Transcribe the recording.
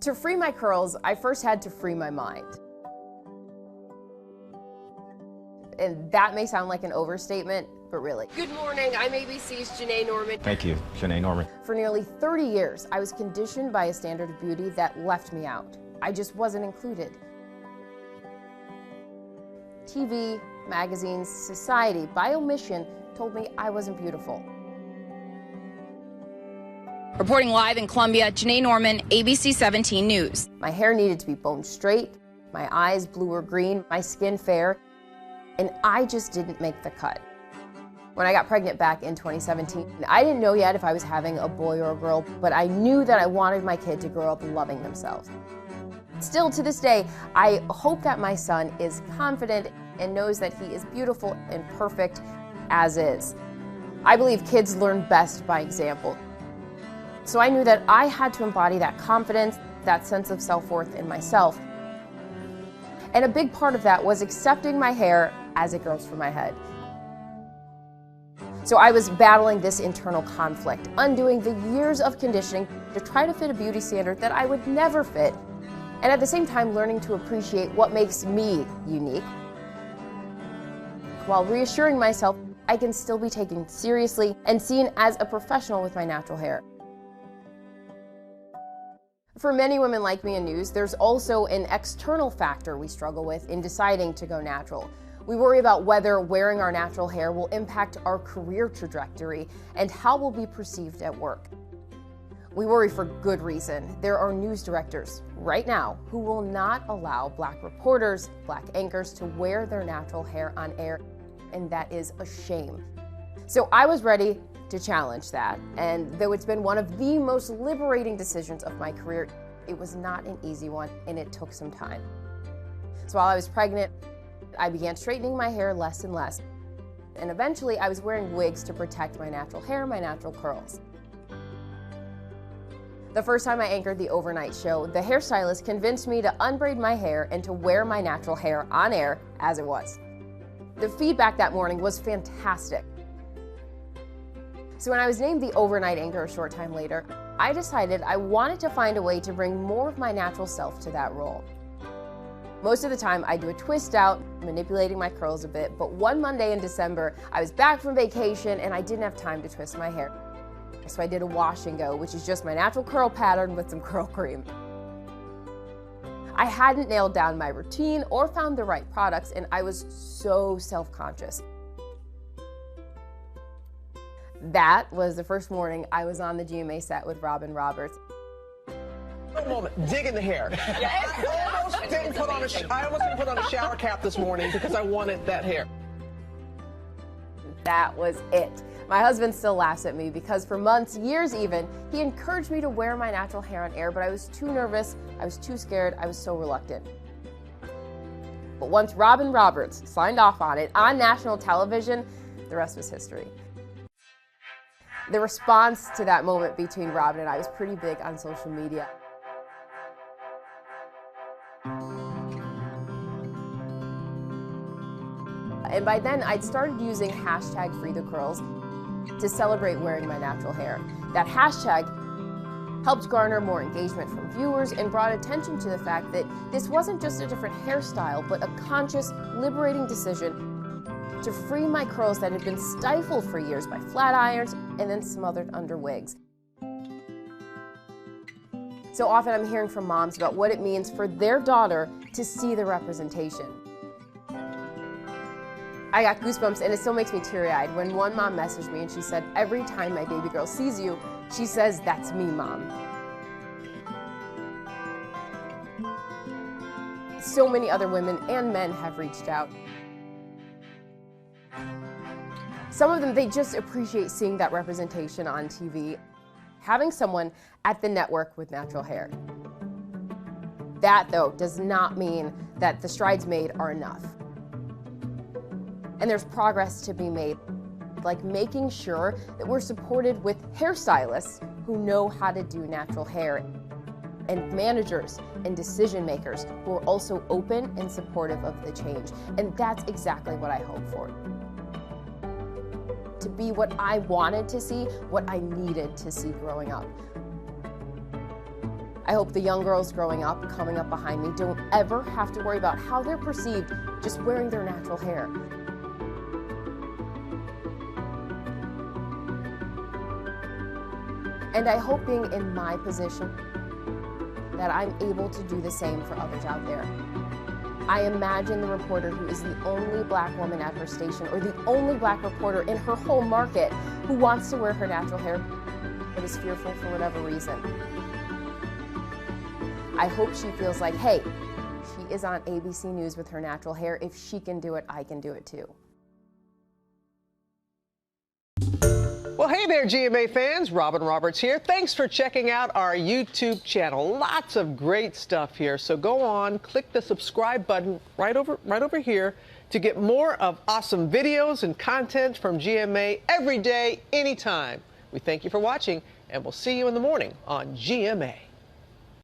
To free my curls, I first had to free my mind. And that may sound like an overstatement, but really. Good morning, I'm ABC's Janai Norman. Thank you, Janai Norman. For nearly 30 years, I was conditioned by a standard of beauty that left me out. I just wasn't included. TV, magazines, society, by omission, told me I wasn't beautiful. Reporting live in Columbia, Janai Norman, ABC 17 News. My hair needed to be boned straight, my eyes blue or green, my skin fair, and I just didn't make the cut. When I got pregnant back in 2017, I didn't know yet if I was having a boy or a girl, but I knew that I wanted my kid to grow up loving themselves. Still to this day, I hope that my son is confident and knows that he is beautiful and perfect as is. I believe kids learn best by example. So I knew that I had to embody that confidence, that sense of self-worth in myself. And a big part of that was accepting my hair as it grows from my head. So I was battling this internal conflict, undoing the years of conditioning to try to fit a beauty standard that I would never fit, and at the same time learning to appreciate what makes me unique, while reassuring myself I can still be taken seriously and seen as a professional with my natural hair. For many women like me in news, there's also an external factor we struggle with in deciding to go natural. We worry about whether wearing our natural hair will impact our career trajectory and how we'll be perceived at work. We worry for good reason. There are news directors right now who will not allow Black reporters, Black anchors to wear their natural hair on air, and that is a shame. So I was ready to challenge that, and though it's been one of the most liberating decisions of my career, it was not an easy one, and it took some time. So while I was pregnant, I began straightening my hair less and less, and eventually I was wearing wigs to protect my natural hair, my natural curls. The first time I anchored the overnight show, the hairstylist convinced me to unbraid my hair and to wear my natural hair on air as it was. The feedback that morning was fantastic. So when I was named the overnight anchor a short time later, I decided I wanted to find a way to bring more of my natural self to that role. Most of the time I do a twist out, manipulating my curls a bit, but one Monday in December, I was back from vacation and I didn't have time to twist my hair. So I did a wash and go, which is just my natural curl pattern with some curl cream. I hadn't nailed down my routine or found the right products, and I was so self-conscious. That was the first morning I was on the GMA set with Robin Roberts. Wait a moment, digging the hair. I almost didn't put on a shower cap this morning because I wanted that hair. That was it. My husband still laughs at me because for months, years even, he encouraged me to wear my natural hair on air, but I was too nervous, I was too scared, I was so reluctant. But once Robin Roberts signed off on it on national television, the rest was history. The response to that moment between Robin and I was pretty big on social media. And by then, I'd started using hashtag #FreeTheCurls to celebrate wearing my natural hair. That hashtag helped garner more engagement from viewers and brought attention to the fact that this wasn't just a different hairstyle, but a conscious, liberating decision to free my curls that had been stifled for years by flat irons and then smothered under wigs. So often I'm hearing from moms about what it means for their daughter to see the representation. I got goosebumps, and it still makes me teary-eyed when one mom messaged me and she said, "Every time my baby girl sees you, she says, 'That's me, Mom.'" So many other women and men have reached out. Some of them, they just appreciate seeing that representation on TV. Having someone at the network with natural hair. That, though, does not mean that the strides made are enough. And there's progress to be made, like making sure that we're supported with hairstylists who know how to do natural hair, and managers and decision makers who are also open and supportive of the change. And that's exactly what I hope for. To be what I wanted to see, what I needed to see growing up. I hope the young girls growing up, coming up behind me, don't ever have to worry about how they're perceived just wearing their natural hair. And I hope being in my position that I'm able to do the same for others out there. I imagine the reporter who is the only black woman at her station, or the only black reporter in her whole market who wants to wear her natural hair but is fearful for whatever reason. I hope she feels like, hey, she is on ABC News with her natural hair. If she can do it, I can do it too. Well, hey there, GMA fans. Robin Roberts here. Thanks for checking out our YouTube channel. Lots of great stuff here. So go on, click the subscribe button right over here to get more of awesome videos and content from GMA every day, anytime. We thank you for watching, and we'll see you in the morning on GMA.